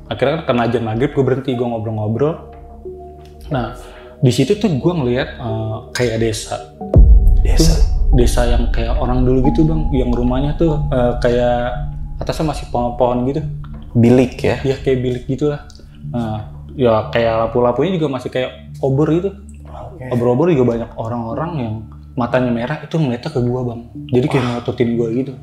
Akhirnya kena azan maghrib, gue berhenti, gue ngobrol-ngobrol. Nah, di situ tuh gue ngeliat kayak desa. Desa yang kayak orang dulu gitu bang, yang rumahnya tuh kayak atasnya masih pohon-pohon gitu. Bilik ya? Iya kayak bilik gitu lah. Nah, ya kayak lampu-lampunya juga masih kayak obor gitu. Obor-obor juga banyak orang-orang yang matanya merah itu ngeliatnya ke gue bang. Jadi kayak ngototin gue gitu.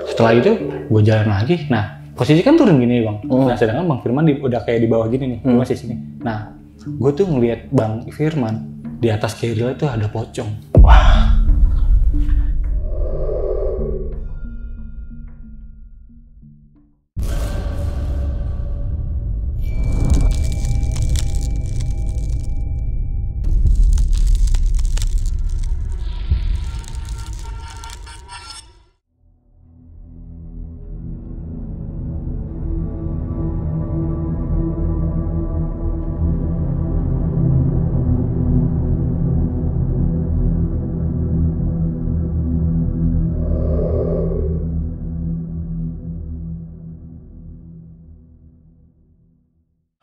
Setelah itu gue jalan lagi. Nah, posisi kan turun gini bang. Nah, sedangkan Bang Firman udah kayak di bawah gini nih, gue masih sini. Nah, gue tuh ngeliat Bang Firman di atas keril itu ada pocong. Wah.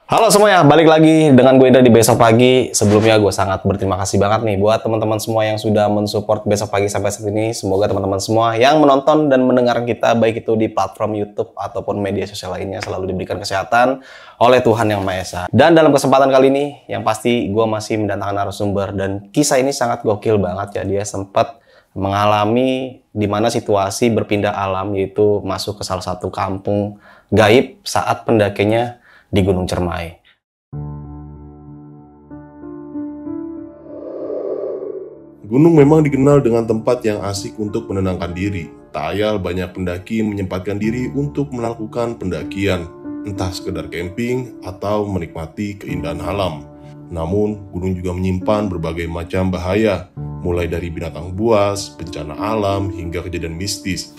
Halo semuanya, balik lagi dengan gue Indra di Besok Pagi. Sebelumnya gue sangat berterima kasih banget nih buat teman-teman semua yang sudah mensupport Besok Pagi sampai saat ini. Semoga teman-teman semua yang menonton dan mendengar kita, baik itu di platform YouTube ataupun media sosial lainnya, selalu diberikan kesehatan oleh Tuhan Yang Maha Esa. Dan dalam kesempatan kali ini, yang pasti gue masih mendatangkan narasumber, dan kisah ini sangat gokil banget ya. Dia sempat mengalami di mana situasi berpindah alam, yaitu masuk ke salah satu kampung gaib saat pendakinya di Gunung Cermai. Gunung memang dikenal dengan tempat yang asik untuk menenangkan diri. Tak ayal banyak pendaki menyempatkan diri untuk melakukan pendakian, entah sekedar camping atau menikmati keindahan alam. Namun, gunung juga menyimpan berbagai macam bahaya, mulai dari binatang buas, bencana alam, hingga kejadian mistis.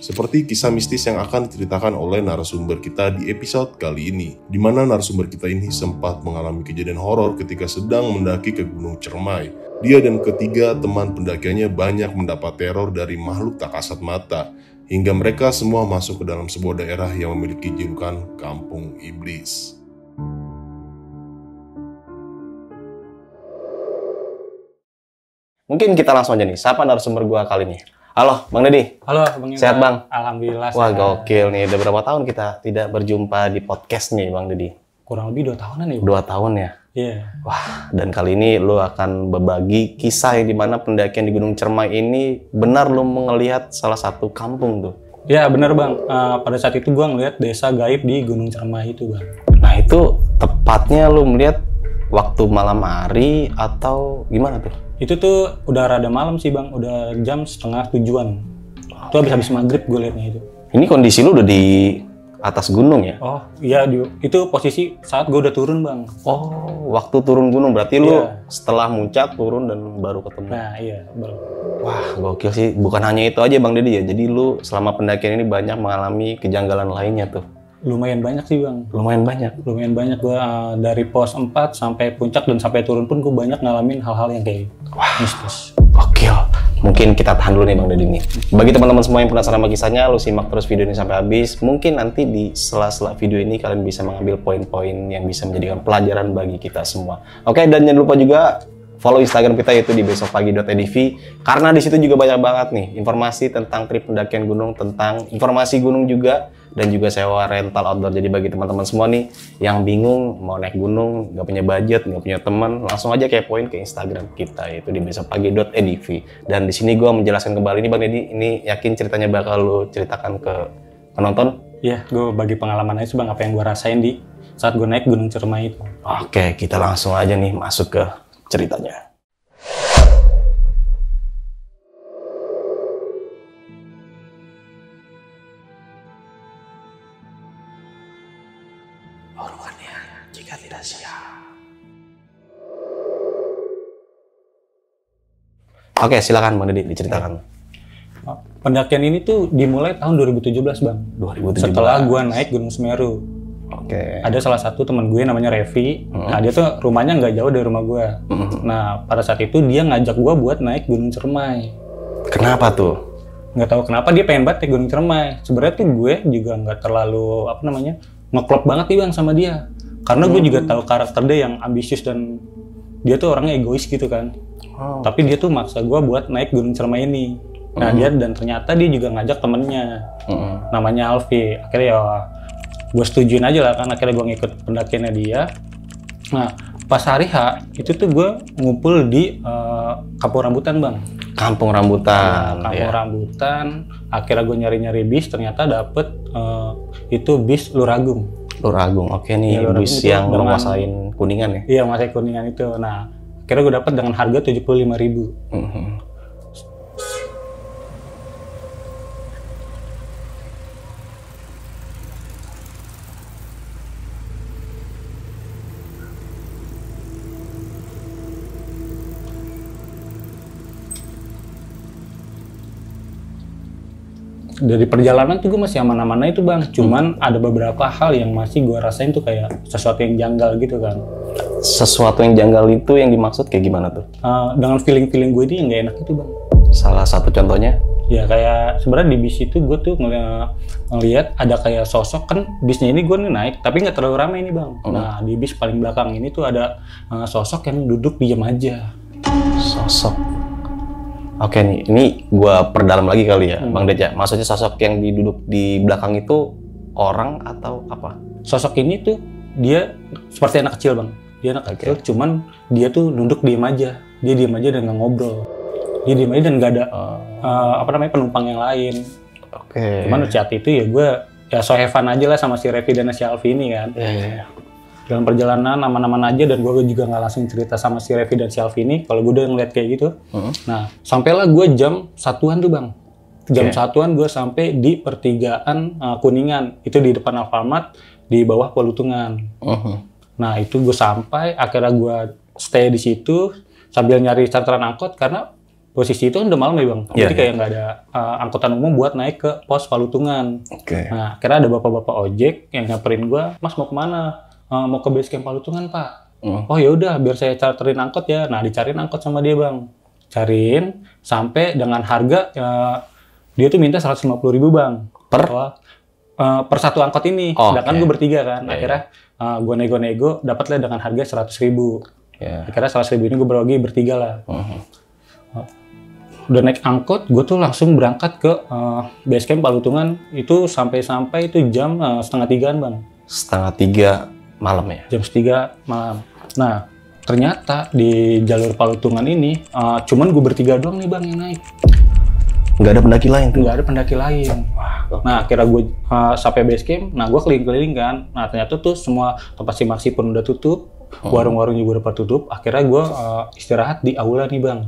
Seperti kisah mistis yang akan diceritakan oleh narasumber kita di episode kali ini, di mana narasumber kita ini sempat mengalami kejadian horor ketika sedang mendaki ke Gunung Cermai. Dia dan ketiga teman pendakiannya banyak mendapat teror dari makhluk tak kasat mata, hingga mereka semua masuk ke dalam sebuah daerah yang memiliki julukan Kampung Iblis. Mungkin kita langsung aja nih, siapa narasumber gua kali ini? Halo, Bang Deddy. Halo, Bang Indra. Sehat, Bang? Alhamdulillah. Wah, sehat. gokil nih. Udah berapa tahun kita tidak berjumpa di podcast nih, Bang Deddy? Kurang lebih 2 tahunan ya? 2 tahun ya? Iya. Wah, dan kali ini lu akan berbagi kisah yang dimana pendakian di Gunung Cermai ini benar lu melihat salah satu kampung tuh. Ya, bener Bang. Pada saat itu gua ngeliat desa gaib di Gunung Cermai itu Bang. Nah, itu tepatnya lu melihat waktu malam hari atau gimana tuh? Itu tuh udah rada malam sih Bang, udah jam 6:30-an. Itu habis maghrib gue liatnya itu. Ini kondisi lu udah di atas gunung ya? Oh iya, itu posisi saat gue udah turun Bang. Oh, waktu turun gunung berarti lu Iya. setelah muncak turun dan baru ketemu. Nah iya, baru. Wah, gokil sih. Bukan hanya itu aja Bang Deddy ya. Jadi lu selama pendakian ini banyak mengalami kejanggalan lainnya tuh. Lumayan banyak sih Bang. Lumayan banyak. Lumayan banyak gue dari pos 4 sampai puncak dan sampai turun pun gue banyak ngalamin hal-hal yang kayak mistis. Gokil. Mungkin kita tahan dulu nih Bang Deddy nih. Bagi teman-teman semua yang penasaran sama kisahnya, lu simak terus video ini sampai habis. Mungkin nanti di sela-sela video ini kalian bisa mengambil poin-poin yang bisa menjadikan pelajaran bagi kita semua. Oke, dan jangan lupa juga follow Instagram kita, yaitu di besokpagi.edv, karena di situ juga banyak banget nih informasi tentang trip pendakian gunung, tentang informasi gunung juga, dan juga sewa rental outdoor. Jadi bagi teman-teman semua nih yang bingung mau naik gunung, nggak punya budget, nggak punya teman, langsung aja kepoin ke Instagram kita, yaitu di besokpagi.edv. Dan di sini gue menjelaskan kembali ini Bang Deddy, ini yakin ceritanya bakal lu ceritakan ke penonton? Iya, gue bagi pengalaman aja Bang, apa yang gue rasain di saat gue naik Gunung Cermai itu. Oke, kita langsung aja nih masuk ke ceritanya. Omongannya jika tidak siap. Oke, silakan Bang Deddy diceritakan. Pendakian ini tuh dimulai tahun 2017 Bang. 2017. Setelah gue naik Gunung Semeru. Oke. Ada salah satu teman gue namanya Revi. Nah dia tuh rumahnya nggak jauh dari rumah gue. Nah pada saat itu dia ngajak gue buat naik Gunung Cermai. Kenapa tuh? Nggak tahu kenapa dia pengen banget naik Gunung Cermai. Sebenarnya tuh gue juga nggak terlalu ngeklop banget nih bang sama dia. Karena gue juga tahu karakter dia yang ambisius dan dia tuh orangnya egois gitu kan. Tapi dia tuh maksa gue buat naik Gunung Ciremai ini. Nah dia dan ternyata dia juga ngajak temennya, namanya Alfi. Akhirnya ya gue setujuin aja lah kan, akhirnya gue ngikut pendakiannya dia. Nah pas hari H itu tuh gue ngumpul di Kampung Rambutan bang. Kampung Rambutan. Kampung Rambutan. Akhirnya gue nyari-nyari bis, ternyata dapet itu bis Luragung. Luragung, oke nih Ya, bis yang menguasain Kuningan ya? Iya, menguasai Kuningan itu. Nah, akhirnya gue dapet dengan harga 75.000. Dari perjalanan tuh gue masih aman-aman itu bang, cuman ada beberapa hal yang masih gue rasain tuh kayak sesuatu yang janggal gitu kan. Sesuatu yang janggal itu yang dimaksud kayak gimana tuh? Dengan feeling gue itu yang gak enak itu bang. Salah satu contohnya? Ya kayak sebenarnya di bis itu gue tuh ngeliat ada kayak sosok, kan bisnya ini gue nih naik tapi nggak terlalu ramai ini bang. Nah di bis paling belakang ini tuh ada sosok yang duduk diam aja. Sosok. Oke nih, ini gua perdalam lagi kali ya, Bang Deja. Maksudnya sosok yang duduk di belakang itu orang atau apa? Sosok ini tuh dia seperti anak kecil bang. Dia anak kecil, cuman dia tuh duduk diem aja. Dia diem aja dan nggak ngobrol. Dia diem aja dan nggak ada penumpang yang lain. Cuman saat itu ya gue ya so have fun aja lah sama si Revi dan si Alfi ini kan. Dalam perjalanan aman-aman aja, dan gue juga nggak langsung cerita sama si Revi dan si Alfi ini kalau gue udah ngeliat kayak gitu. Nah, sampailah gue jam 1-an tuh bang. Jam 1-an gue sampai di pertigaan Kuningan, itu di depan Alfamart, di bawah Pelutungan. Nah, itu gue sampai, akhirnya gue stay di situ sambil nyari charteran angkot karena posisi itu udah malam ya bang. Jadi kayak nggak ada angkutan umum buat naik ke pos Pelutungan. Nah, akhirnya ada bapak-bapak ojek yang nyamperin gue, "Mas mau kemana?" "Mau ke base camp Pelutungan pak." "Oh ya udah, biar saya charterin angkot ya." Nah dicariin angkot sama dia bang, cariin sampai dengan harga dia tuh minta 150.000 bang per satu angkot ini. Sedangkan gue bertiga kan. Akhirnya gue nego-nego dapatlah dengan harga 100.000. Akhirnya 100.000 ini gue berbagi bertiga lah. Udah naik angkot, gue tuh langsung berangkat ke base camp Pelutungan. Itu sampai itu jam 2:30 bang. 2:30 malam ya? Jam 3 malam. Nah, ternyata di jalur Pelutungan ini cuman gue bertiga doang nih bang yang naik. Nggak ada pendaki lain tuh? Nggak ada pendaki lain. Nah, akhirnya gue sampai base camp, nah gue keliling-keliling kan. Nah, ternyata tuh semua tempat simaksi pun udah tutup, warung-warung juga udah pada tutup. Akhirnya gue istirahat di aula nih bang.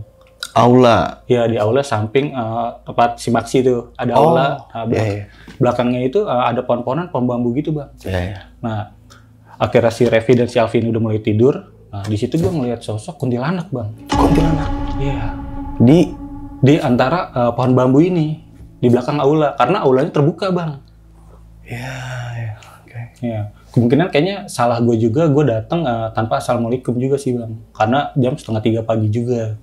Aula? Ya, di aula samping tempat simaksi tuh. Ada aula, belakangnya itu ada pohon-pohonan, pohon bambu gitu bang. Nah, akhirnya si Revi dan si Alvin udah mulai tidur. Nah, di situ gue ngeliat sosok kuntilanak bang. Kuntilanak? Iya. Di antara pohon bambu ini, di belakang aula, karena aulanya terbuka bang. Ya, kemungkinan kayaknya salah gue juga, gue datang tanpa assalamualaikum juga sih bang, karena jam 2:30 pagi juga.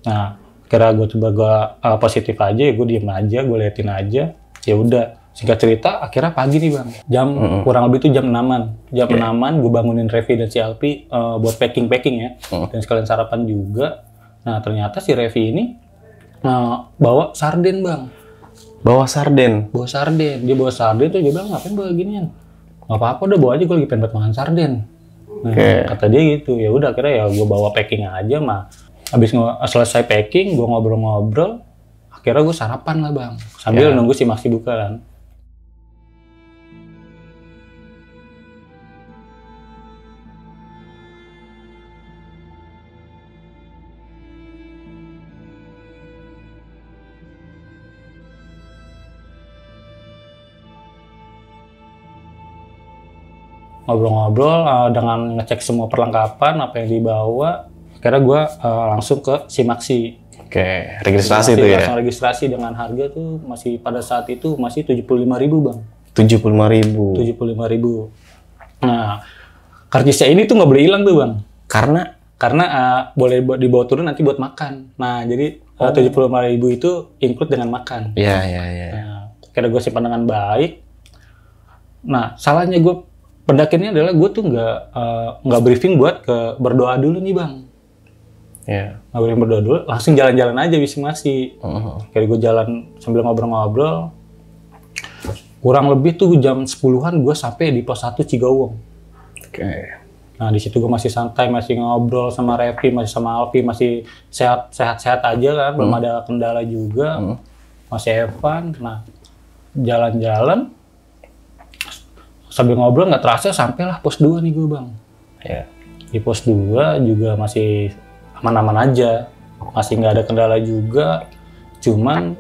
Nah, kira gue coba positif aja, ya gue diem aja, gue liatin aja, ya udah. Singkat cerita, akhirnya pagi nih bang, jam kurang lebih itu jam 6-an. Jam 6-an gue bangunin Revi dan si Alpi buat packing ya, dan sekalian sarapan juga. Nah ternyata si Revi ini bawa sarden bang. Bawa sarden? Bawa sarden, dia bawa sarden tuh, dia bilang ngapain bawa ginian? Nggak apa-apa, udah bawa aja, gue lagi pengen buat makan sarden. Nah, kata dia gitu, ya udah akhirnya ya gue bawa packing aja mah. Habis selesai packing, gue ngobrol-ngobrol, akhirnya gue sarapan lah bang, sambil nunggu si Maxi buka kan. Ngobrol-ngobrol dengan ngecek semua perlengkapan apa yang dibawa, akhirnya gue langsung ke Simaksi. Registrasi tuh ya? Langsung registrasi dengan harga tuh masih pada saat itu masih 75.000 bang. 75.000? 75.000. Nah, karcisnya ini tuh nggak boleh hilang tuh bang. Karena boleh dibawa turun nanti buat makan. Nah, jadi 75.000 itu include dengan makan. Iya. Nah, akhirnya gue simpan dengan baik. Nah, salahnya gue pendakiannya adalah gue tuh nggak briefing buat ke berdoa dulu nih bang. Nggak boleh berdoa dulu, langsung jalan-jalan aja masing-masing. Kayak gue jalan sambil ngobrol-ngobrol. Kurang lebih tuh jam 10-an gue sampai di pos 1 Cigawong. Nah di situ gue masih santai, masih ngobrol sama Revi, masih sama Alfi, masih sehat-sehat aja kan, belum ada kendala juga, masih Evan. Nah jalan-jalan sambil ngobrol nggak terasa sampailah pos 2 nih gue bang. Di pos 2 juga masih aman-aman aja, masih nggak ada kendala juga, cuman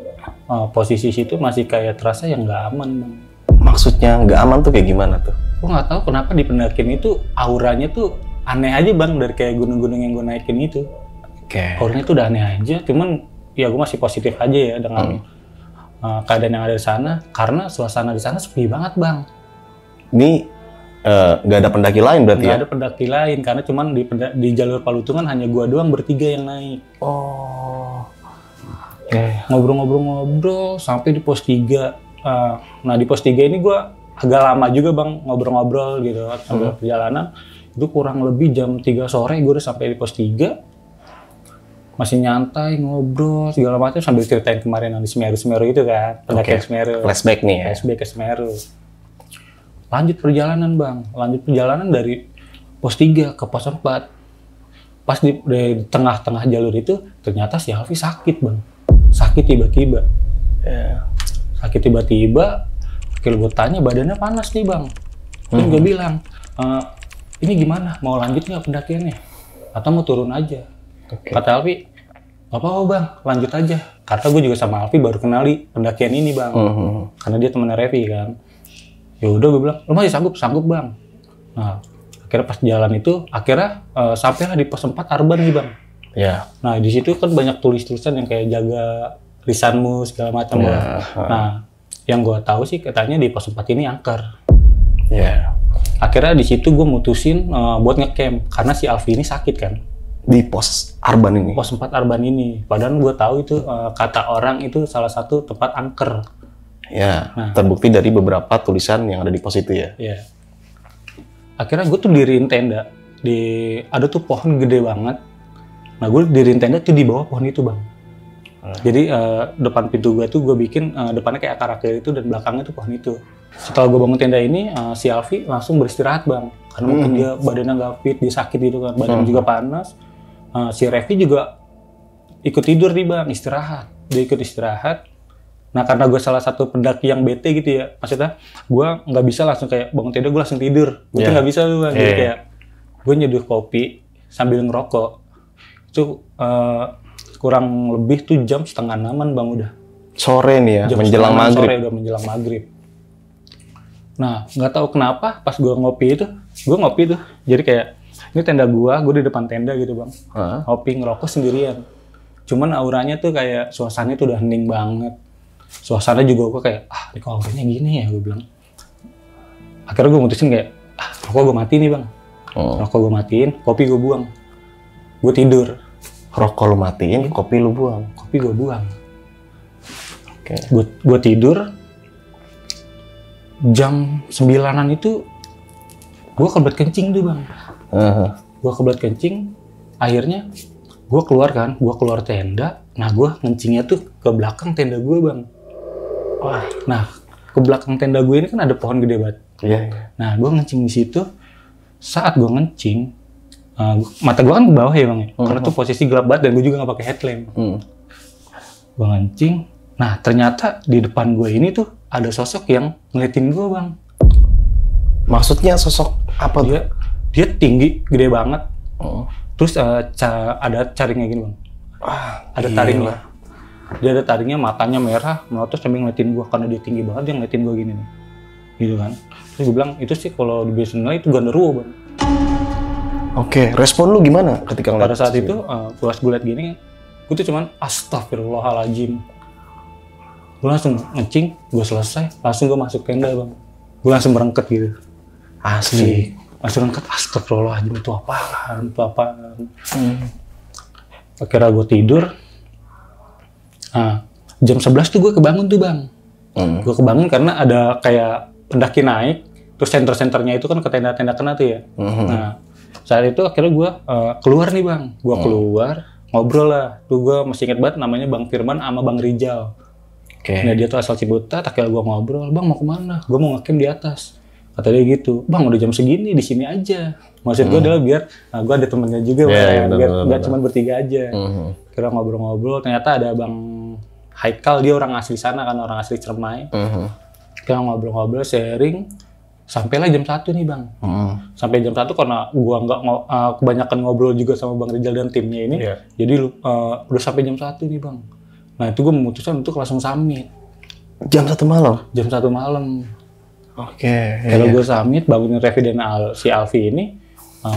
posisi situ masih kayak terasa yang nggak aman bang. Maksudnya nggak aman tuh kayak gimana tuh? Gue nggak tahu kenapa di pendakian itu auranya tuh aneh aja bang, dari kayak gunung-gunung yang gue naikin itu. Auranya tuh udah aneh aja, cuman ya gue masih positif aja ya dengan keadaan yang ada di sana, karena suasana di sana sepi banget bang. Ini nggak ada pendaki lain berarti ya? Nggak ada pendaki lain, karena cuman di jalur Palutungan hanya gua doang bertiga yang naik. Ngobrol-ngobrol sampai di pos 3. Nah di pos 3 ini gua agak lama juga bang ngobrol-ngobrol gitu sambil perjalanan. Itu kurang lebih jam 3 sore gua udah sampai di pos 3. Masih nyantai, ngobrol, segala macam sambil ceritain kemarin yang di Semeru itu kan. Pendakian Semeru. Flashback nih ya? Flashback ke Semeru. Lanjut perjalanan bang, dari pos 3 ke pos 4. Pas di tengah-tengah jalur itu, ternyata si Alfi sakit bang. Sakit tiba-tiba. Sakit tiba-tiba, akhirnya gue tanya badannya panas nih bang. Terus gue bilang, ini gimana, mau lanjut nggak pendakiannya? Atau mau turun aja? Kata Alfi, gak apa-apa bang, lanjut aja. Karena gue juga sama Alfi baru kenali pendakian ini bang. Karena dia temennya Revi kan. Ya udah gue bilang, lo masih sanggup bang. Nah akhirnya pas jalan itu sampailah di pos 4 Arban nih bang. Nah di situ kan banyak tulisan yang kayak jaga lisanmu segala macam bang. Nah yang gue tahu sih katanya di pos 4 ini angker. Akhirnya di situ gue mutusin buat ngecamp karena si Alfi ini sakit kan. Di pos Arban ini? Pos 4 Arban ini. Padahal gue tahu itu kata orang itu salah satu tempat angker. Nah, terbukti dari beberapa tulisan yang ada di pos itu ya. Akhirnya gue tuh diriin tenda. Ada tuh pohon gede banget. Nah gue diriin tenda tuh di bawah pohon itu bang. Jadi depan pintu gue tuh gue bikin depannya kayak akar-akar itu dan belakangnya tuh pohon itu. Setelah gue bangun tenda ini, si Alfi langsung beristirahat bang. Karena mungkin dia badannya nggak fit, dia sakit gitu kan. Badannya juga panas. Si Revi juga ikut tidur nih bang, istirahat. Dia ikut istirahat. Nah karena gue salah satu pendaki yang bete gitu ya, maksudnya gue nggak bisa langsung kayak bangun tidur gue langsung tidur, gue tuh nggak bisa tuh, jadi kayak gue nyeduh kopi sambil ngerokok, itu kurang lebih tuh jam 5:30 bang udah. Sore nih ya, jam menjelang maghrib. Sore udah menjelang maghrib. Nah nggak tahu kenapa pas gue ngopi tuh, jadi kayak ini tenda gue di depan tenda gitu bang, ngopi ngerokok sendirian, cuman auranya tuh kayak suasananya tuh udah hening banget. Suasana juga gue kayak, ini kok auranya gini ya, gue bilang. Akhirnya gue mutusin kayak, rokok gue matiin nih bang. Rokok gue matiin, kopi gue buang. Gue tidur. Rokok lu matiin, kopi lu buang? Kopi gue buang. Gue tidur, jam 9-an itu, gue kebelet kencing tuh bang. Gue kebelet kencing, akhirnya gue keluar tenda. Nah gue ngencingnya tuh ke belakang tenda gue bang. Nah ke belakang tenda gue ini kan ada pohon gede banget. Nah gue ngencing di situ. Saat gue ngencing, mata gue kan ke bawah ya bang ya. Karena tuh posisi gelap banget dan gue juga nggak pakai headlamp. Gue ngencing. Nah ternyata di depan gue ini tuh ada sosok yang ngeliatin gue bang. Maksudnya sosok apa? Dia tinggi, gede banget. Terus ada taringnya gini bang. Ada taringnya. Dia ada taringnya, matanya merah, melotot sambil ngeliatin gua karena dia tinggi banget, dia ngeliatin gua gini nih. Gitu kan. Terus gue bilang, itu sih kalau di biasa nilai itu genderuwo bang. Respon lu gimana ketika ngeliat? Pada saat itu, pas gue liat gini, gue tuh cuman astagfirullahaladzim. Gue langsung ngencing, gue selesai, langsung gue masuk tenda bang. Gue langsung berangkat gitu. Asli. Langsung berangkat, astagfirullahaladzim, itu apaan. Akhirnya gue tidur. Nah, jam 11 tuh gue kebangun tuh bang. Gue kebangun karena ada kayak pendaki naik, Terus center-centernya itu kan ke tenda-tenda kena tuh ya. Nah, saat itu akhirnya gue keluar nih bang. Gue keluar, ngobrol lah. Tuh gue masih inget banget namanya Bang Firman sama Bang Rijal. Nah dia tuh asal Ciputat, akhirnya gue ngobrol, bang mau kemana? Gue mau ngecamp di atas. Kata dia gitu, bang udah jam segini di sini aja. Maksud gue adalah biar gue ada temennya juga, biar nggak cuma bertiga aja. Kira ngobrol-ngobrol, ternyata ada Bang Haikal, dia orang asli sana kan, orang asli Cermai. Kira ngobrol-ngobrol, sharing, sampailah jam 1 nih bang. Sampai jam 1 karena gue nggak kebanyakan ngobrol juga sama Bang Rizal dan timnya ini, jadi udah sampai jam 1 nih bang. Nah itu gue memutuskan untuk langsung summit. Jam 1 malam? Jam 1 malam. Oke. Kalau gue summit, bangunin Revi dan si Alfi ini,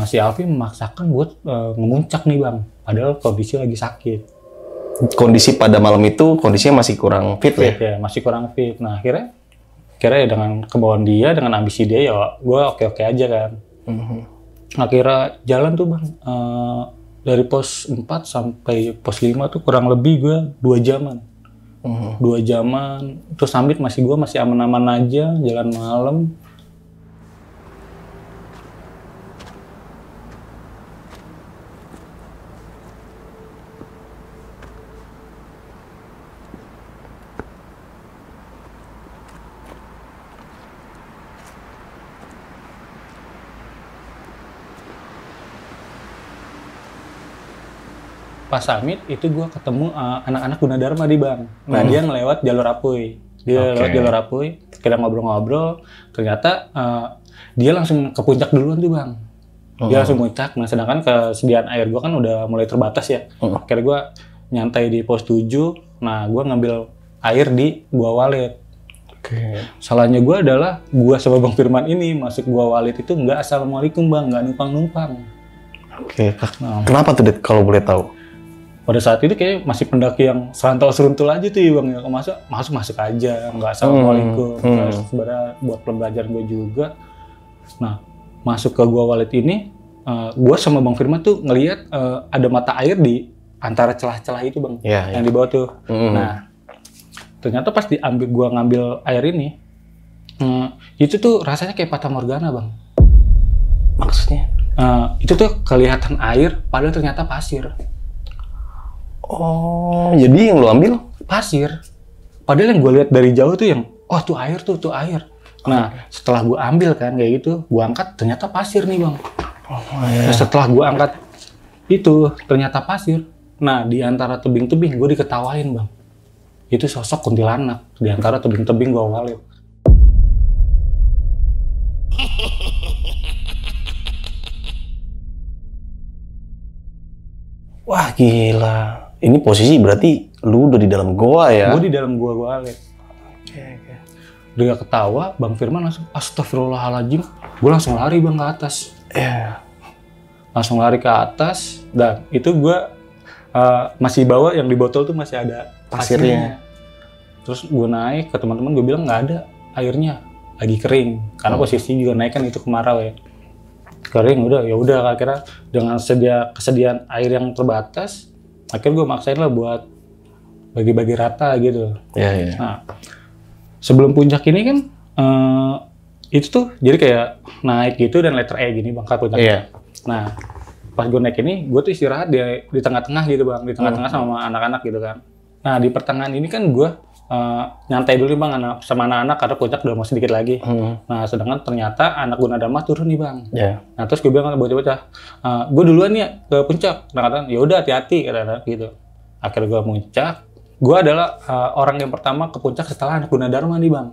si Alfi memaksakan buat ngemuncak nih bang. Padahal kondisi lagi sakit. Kondisi pada malam itu kondisinya masih kurang fit ya? Masih kurang fit. Nah akhirnya ya dengan kemauan dia, dengan ambisi dia ya gue oke-oke aja kan. Akhirnya jalan tuh bang, dari pos 4 sampai pos 5 tuh kurang lebih gue 2 jaman. 2 jaman, terus summit masih aman-aman aja, jalan malam. Pas summit itu gue ketemu anak-anak Gunadarma di bang. Nah dia ngelewat jalur Apuy. Lewat jalur Apuy, kita ngobrol-ngobrol. Ternyata dia langsung ke puncak duluan tuh bang. Dia langsung puncak. Nah sedangkan kesediaan air gue kan udah mulai terbatas ya. Akhirnya gue nyantai di pos 7. Nah gue ngambil air di Gua Walet. Salahnya gue adalah gue sama Bang Firman ini masuk Gua Walet itu nggak assalamualaikum bang, nggak numpang-numpang. Nah, kenapa tuh Det kalau boleh tahu? Pada saat itu kayak masih pendaki yang seruntul aja tuh ya bang ya, masuk aja, nggak assalamualaikum. Sebenarnya buat pembelajaran gue juga. Nah masuk ke Gua Walet ini, gue sama Bang Firman tuh ngelihat ada mata air di antara celah-celah itu bang, yang di bawah tuh. Nah ternyata pas gue ngambil air ini, itu tuh rasanya kayak Fata Morgana bang. Maksudnya? Itu tuh kelihatan air, padahal ternyata pasir. Oh, jadi yang lo ambil pasir. Padahal yang gue lihat dari jauh tuh yang, oh tuh air tuh air. Nah, setelah gue ambil kan kayak gitu, gue angkat ternyata pasir nih bang. Nah, setelah gue angkat itu ternyata pasir. Nah, di antara tebing-tebing gue diketawain bang. Itu sosok kuntilanak di antara tebing-tebing Gua Walet. Wah gila. Ini posisi berarti lu udah di dalam goa ya? Gue di dalam Gua Walet. Udah ketawa, Bang Firman langsung astagfirullahaladzim. Gue langsung lari bang ke atas. Langsung lari ke atas, dan itu gue masih bawa yang di botol tuh masih ada pasirnya. Terus gue naik ke teman-teman, gue bilang nggak ada airnya, lagi kering. Karena posisi juga naik kan itu kemarau ya. Kering ya udah akhirnya dengan kesediaan air yang terbatas, akhirnya gue maksain lah buat bagi-bagi rata gitu. Nah, sebelum puncak ini kan itu tuh jadi kayak naik gitu dan letter E gini bang puncaknya. Nah, pas gue naik ini, gue tuh istirahat di tengah-tengah gitu bang, di tengah-tengah sama anak-anak gitu kan. Nah di pertengahan ini kan gue nyantai dulu bang sama anak-anak karena puncak udah mau sedikit lagi. Nah sedangkan ternyata anak Gunadarma turun nih bang. Nah terus gue bilang ke bocah-bocah, gue duluan ya ke puncak. Nah katanya ya udah hati-hati katanya gitu. Akhirnya gue muncak. Gue adalah orang yang pertama ke puncak setelah anak Gunadarma nih bang.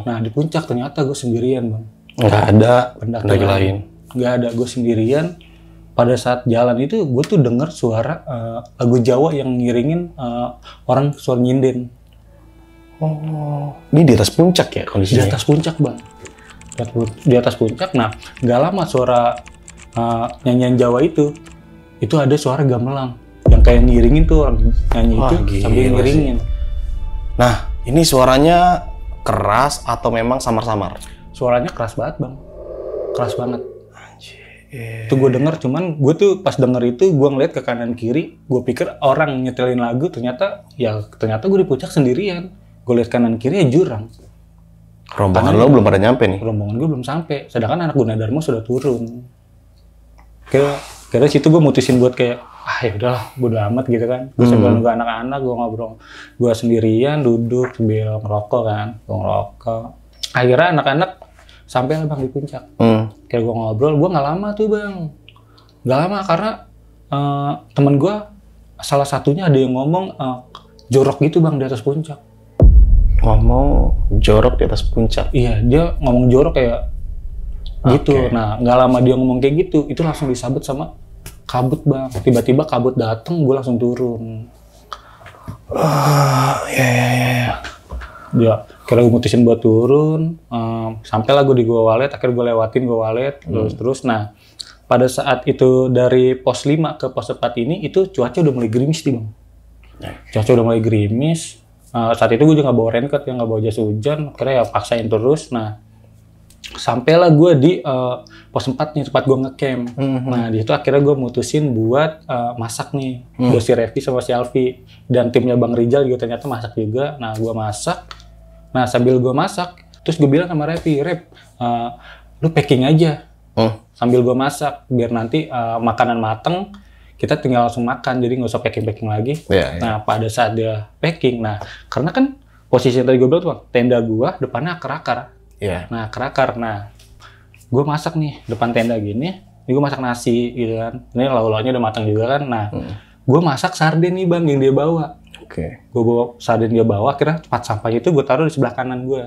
Nah di puncak ternyata gue sendirian bang. Nggak ada pendaki lain. Nggak ada, gue sendirian. Pada saat jalan itu gue tuh denger suara lagu Jawa yang ngiringin orang suara nyinden. Oh, ini di atas puncak ya kondisinya? Di atas puncak bang, di atas puncak. Nah, nggak lama suara nyanyian Jawa itu ada suara gamelan yang kayak ngiringin tuh orang nyanyi. Wah, itu sambil ngiringin. Nah, ini suaranya keras atau memang samar-samar? Suaranya keras banget bang, keras banget. Itu gue denger, cuman gue tuh pas denger itu gue ngeliat ke kanan kiri, gue pikir orang nyetelin lagu, ternyata gue di puncak sendirian. Gue liat kanan kiri ya jurang. Rombongan lo belum pada nyampe nih? Rombongan gue belum sampai, sedangkan anak Gunadarma sudah turun. Kira situ gue mutusin buat kayak, ya udahlah, bodo amat gitu kan. Gue sambil nunggu anak-anak, gue ngobrol. Gue sendirian duduk sambil ngerokok kan, gue ngerokok. Akhirnya anak-anak sampai lah bang di puncak. Kayak gue ngobrol, gue nggak lama tuh bang. Nggak lama karena temen gue salah satunya ada yang ngomong jorok gitu bang di atas puncak. Ngomong jorok di atas puncak? Iya, dia ngomong jorok kayak gitu. Nah, nggak lama dia ngomong kayak gitu, itu langsung disabet sama kabut bang. Tiba-tiba kabut dateng, gue langsung turun. Ya, kira gue mutusin buat turun. Sampailah gue di Gua Walet, akhirnya gue lewatin Gua Walet, terus. Nah, pada saat itu dari pos 5 ke pos 4 ini, itu cuaca udah mulai gerimis nih bang. Cuaca udah mulai gerimis. Saat itu gue juga nggak bawa raincoat, nggak bawa jas hujan. Akhirnya ya paksain terus. Nah, sampailah gue di pos 4 nih, tempat gue ngecamp. Nah, di situ akhirnya gue mutusin buat masak nih. Buat si Revi sama si Alfi. Dan timnya Bang Rijal juga ternyata masak juga. Nah, gue masak. Nah, sambil gue masak, terus gue bilang sama Revi, Rep, lu packing aja. Sambil gue masak, biar nanti makanan mateng, kita tinggal langsung makan, jadi nggak usah packing lagi. Nah, pada saat dia packing, nah karena kan posisi yang tadi gue bilang tuh, tenda gue depannya akar-akar. Nah, akar-akar. Nah, gue masak nih depan tenda gini, ini gue masak nasi gitu kan. Ini lauk-lauknya udah matang juga kan. Nah, gue masak sarden nih bang yang dia bawa. Gue bawa sarden dia bawa, akhirnya tempat sampahnya itu gue taruh di sebelah kanan gue.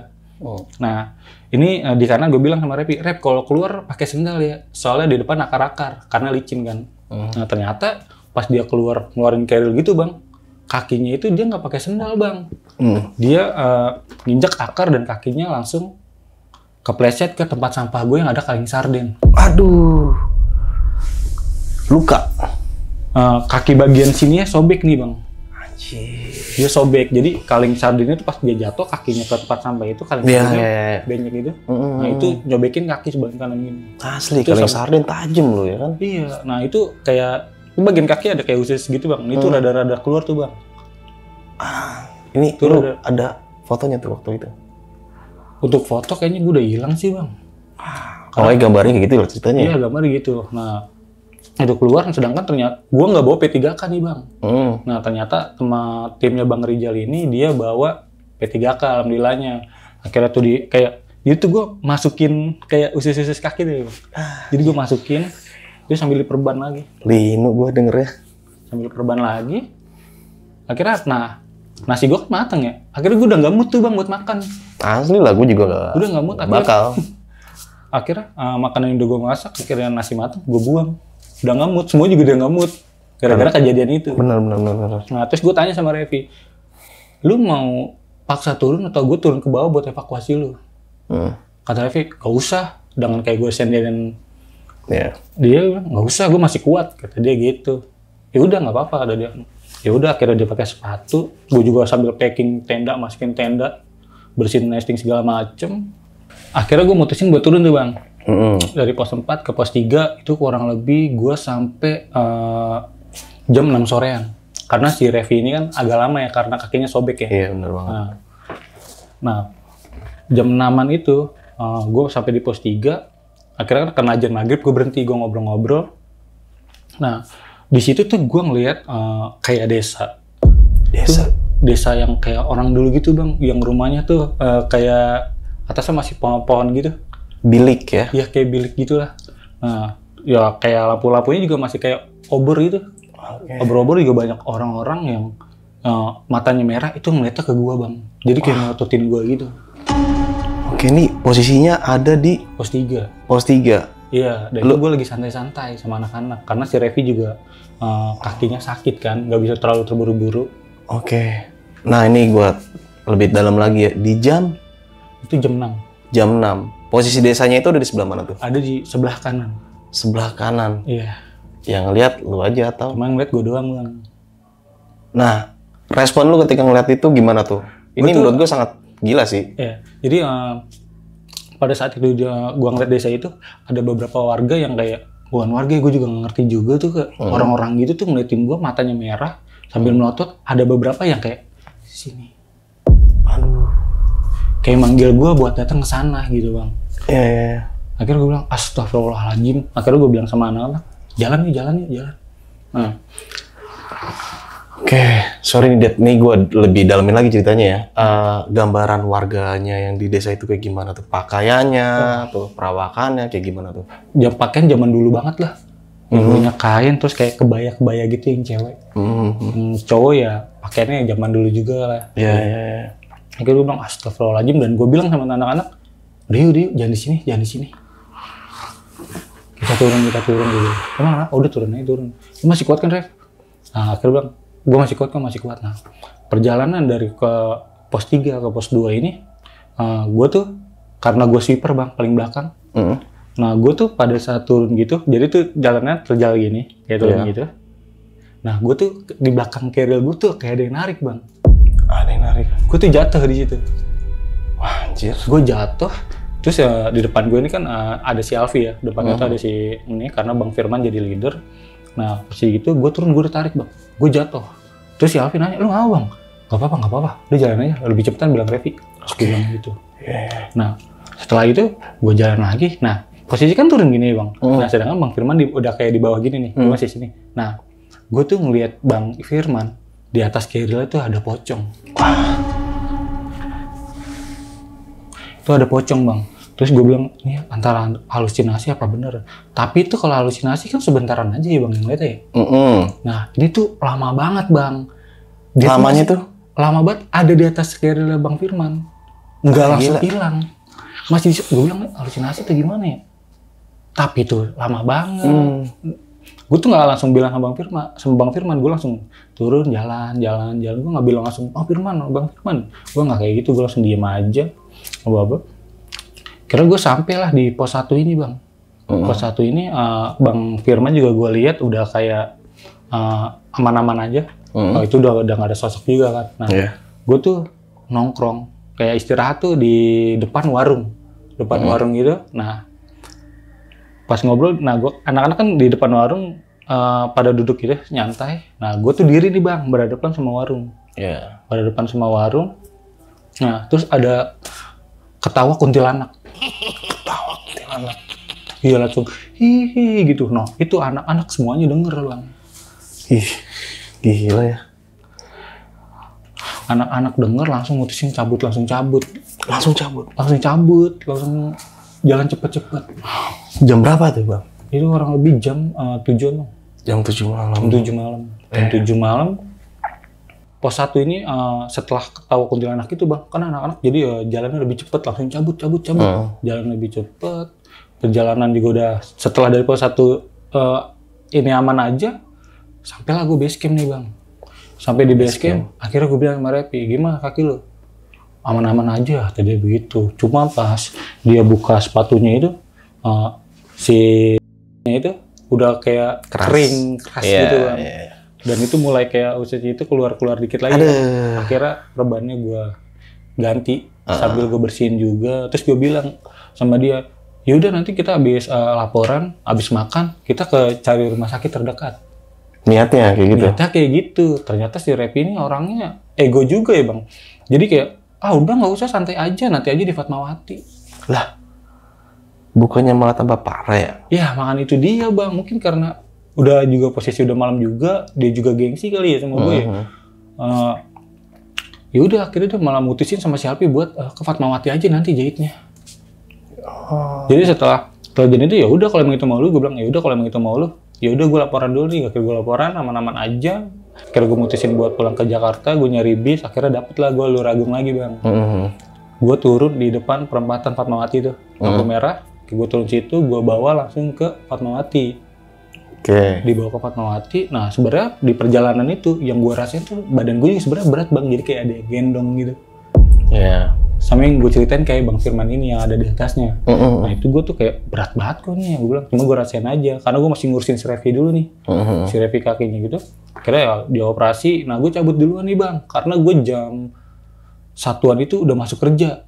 Nah, ini di kanan gue bilang sama Repi, Rep kalau keluar pakai sendal ya, soalnya di depan akar-akar karena licin kan. Nah, ternyata pas dia ngeluarin keril gitu bang, kakinya itu dia nggak pakai sendal bang. Dia nginjak akar dan kakinya langsung kepleset ke tempat sampah gue yang ada kaleng sarden. Aduh, luka. Kaki bagian sininya sobek nih bang. Dia sobek, jadi kaleng sardennya itu pas dia jatuh kakinya ke tempat sampah itu kaleng sardennya banyak gitu. Nah itu nyobekin kaki sebelah kanan gini. Asli, kaleng sarden tajam loh ya kan? Iya, nah itu kayak bagian kaki ada kayak usus gitu bang. Itu rada-rada keluar tuh bang. Ini tuh ada fotonya tuh waktu itu. Untuk foto kayaknya gue udah hilang sih bang. Kalau gambarnya kayak gitu loh ceritanya. Iya gambarnya gitu. Nah itu keluar, sedangkan ternyata gue nggak bawa P3K nih bang. Nah ternyata sama timnya Bang Rijal ini dia bawa P3K alhamdulillahnya. Akhirnya tuh kayak itu gue masukin kayak usus-usus kaki tuh. Jadi gue masukin, terus sambil diperban lagi. Lino gue denger ya. Sambil perban lagi. Akhirnya nasi gue kan mateng ya. Akhirnya gue udah nggak mood tuh bang buat makan. Asli lah gue juga udah nggak mood. Bakal. Akhirnya makanan yang udah gue masak, akhirnya nasi mateng gue buang. Udah nggak mood, semua juga udah nggak mood gara-gara kejadian itu. Benar. Nah terus gue tanya sama Revi, lu mau paksa turun atau gue turun ke bawah buat evakuasi lu? Kata Revi, gak usah, dengan kayak gue senderin. Dia bilang nggak usah, gue masih kuat, kata dia gitu. Ya udah nggak apa-apa, kata dia. Ya udah akhirnya dia pakai sepatu, gue juga sambil packing tenda, masukin tenda, bersihin nesting segala macem. Akhirnya gue mutusin buat turun tuh bang. Dari pos 4 ke pos 3 itu kurang lebih gue sampai jam 6 sorean. Karena si Revi ini kan agak lama ya karena kakinya sobek ya. Iya benar banget. Nah jam 6-an itu gue sampai di pos 3. Akhirnya kan kena azan maghrib gue berhenti, gue ngobrol-ngobrol. Nah di situ tuh gue ngeliat kayak desa. Desa yang kayak orang dulu gitu bang, yang rumahnya tuh kayak atasnya masih pohon-pohon gitu. Bilik ya? Iya kayak bilik gitulah. Nah, ya kayak lampu-lampunya juga masih kayak obor gitu. Obor-obor juga banyak orang-orang yang matanya merah itu ngeliatnya ke gua bang. Jadi kayak ngototin gua gitu. Oke, ini posisinya ada di pos 3. Pos 3? Iya, dan itu gua lagi santai-santai sama anak-anak. Karena si Revi juga kakinya sakit kan, nggak bisa terlalu terburu-buru. Oke. Nah ini gua lebih dalam lagi ya. Di jam? Itu jam 6. Jam 6. Posisi desanya itu ada di sebelah mana tuh? Ada di sebelah kanan. Sebelah kanan? Iya. Yang ngeliat lu aja atau? Cuma ngeliat gue doang bang. Nah, respon lu ketika ngeliat itu gimana tuh? Ini menurut gue sangat gila sih. Iya. Jadi pada saat itu gue ngeliat desa itu ada beberapa warga yang kayak bukan warga, gue juga nggak ngerti juga tuh ke orang-orang gitu tuh ngeliatin gue matanya merah sambil melotot. Ada beberapa yang kayak sini. Aduh. kayak manggil gue buat datang ke sana gitu bang. Iya. Akhirnya gue bilang astagfirullahaladzim. Akhirnya gue bilang sama anak-anak, jalan. Nah. Oke, sorry nih Dad, nih gue lebih dalamin lagi ceritanya ya. Gambaran warganya yang di desa itu kayak gimana tuh? Pakaiannya, tuh perawakannya kayak gimana tuh? Pakaian zaman dulu banget lah. Banyak kain, terus kayak kebaya-kebaya gitu yang cewek. Cowok ya pakaiannya zaman dulu juga lah. Iya. Akhirnya gue bilang astagfirullahaladzim, dan gue bilang sama anak-anak, Dio, jangan di sini. Kita turun gitu. Emang udah turun aja. Lu masih kuat kan, Rev? Nah, akhirnya bilang, gue masih kuat. Nah, perjalanan dari ke pos 3 ke pos 2 ini, gue tuh, karena gue sweeper bang, paling belakang. Nah, gue tuh pada saat turun gitu, jadi tuh jalannya terjal gini, kayak turun gitu. Nah, gue tuh di belakang keril gue tuh kayak ada yang narik bang. Ada yang narik? Gue tuh jatuh di situ. Wah, anjir. Gue jatuh. Terus di depan gue ini kan ada si Alfi ya, depannya tuh ada si ini karena Bang Firman jadi leader. Nah, pas gitu gue turun, gue ditarik bang, gue jatuh. Terus si Alfi nanya, lu ngapa bang? Gak apa-apa, udah jalan aja, lebih cepetan bilang Revi. Terus gue bilang gitu. Nah, setelah itu gue jalan lagi. Nah, posisi kan turun gini bang. Nah, sedangkan Bang Firman udah kayak di bawah gini nih, gue masih sini. Nah, gue tuh ngeliat Bang Firman di atas keril itu ada pocong. Itu ada pocong bang. Terus gue bilang, ini antara halusinasi apa bener? Tapi itu kalau halusinasi kan sebentaran aja ya bang yang lihat ya. Nah ini tuh lama banget bang. Lamanya tuh? Lama banget, ada di atas keril Bang Firman. Nggak langsung hilang. Masih gue bilang, halusinasi tuh gimana ya? Tapi tuh lama banget. Gue tuh nggak langsung bilang sama Bang Firman, gue langsung turun jalan. Gue nggak bilang langsung Bang Firman. Gue nggak kayak gitu, gue langsung diem aja. Kira gue sampai lah di pos 1 ini bang. Pos 1 ini Bang Firman juga gue lihat udah kayak aman-aman aja. Itu udah nggak ada sosok juga kan. Nah, gue tuh nongkrong kayak istirahat tuh di depan warung gitu. Nah, pas ngobrol, nah gue anak-anak kan di depan warung pada duduk gitu nyantai. Nah, gue tuh diri nih bang, berhadapan sama warung. Berhadapan sama warung. Nah, terus ada ketawa kuntilanak. Iya langsung hihi gitu. Nah, itu anak-anak semuanya denger bang. Gila ya. Anak-anak denger langsung mutusin cabut. Langsung jalan cepet-cepet. Jam berapa tuh bang? Itu kurang lebih jam 7 bang. Jam 7 malam. Jam 7 malam. Pos 1 ini setelah ketawa kuntilanak itu bang, kan anak-anak jadi jalannya lebih cepet, langsung cabut. Jalan lebih cepet. Perjalanan juga udah setelah dari pos 1 ini aman aja, sampailah gue base camp nih bang. Sampai di base camp, akhirnya gue bilang sama Repi, gimana kaki lu? Aman-aman aja, tadi begitu. Cuma pas dia buka sepatunya itu, si itu udah kayak kering, keras gitu bang. Dan itu mulai kayak ususnya itu keluar dikit lagi. Akhirnya rebannya gue ganti sambil gue bersihin juga. Terus gue bilang sama dia, yaudah nanti kita habis laporan, habis makan, kita cari rumah sakit terdekat. Niatnya kayak gitu? Ternyata si Repi ini orangnya ego juga ya bang. Jadi kayak, udah nggak usah, santai aja, nanti aja di Fatmawati. Lah, bukannya malah tambah parah ya? Ya makan itu dia bang, mungkin karena udah juga posisi udah malam juga, dia juga gengsi kali ya sama gue ya. Ya udah akhirnya dia malah mutusin sama si Alpi buat ke Fatmawati aja nanti jahitnya. Jadi setelah kejadian itu ya udah kalau emang itu mau lu, gue bilang ya udah kalau emang itu mau lu, ya udah gue laporan dulu nih. Akhirnya gue laporan aman-aman aja. Akhirnya gue mutusin buat pulang ke Jakarta, gue nyari bis, akhirnya dapet lah gue Luragung lagi bang. Gue turun di depan perempatan Fatmawati tuh, lampu merah. Gue turun situ, gue bawa langsung ke Fatmawati. Dibawa ke Fatmawati. Nah sebenarnya di perjalanan itu yang gue rasain tuh badan gue juga sebenarnya berat bang, jadi kayak ada yang gendong gitu. Sama yang gue ceritain kayak Bang Firman ini yang ada di atasnya. Nah itu gue tuh kayak berat banget kok nih, gue bilang. Cuma gue rasain aja, karena gue masih ngurusin si Revi dulu nih. Si Revi kakinya gitu. Akhirnya ya dia operasi, nah gue cabut duluan nih bang. Karena gue jam 1-an itu udah masuk kerja.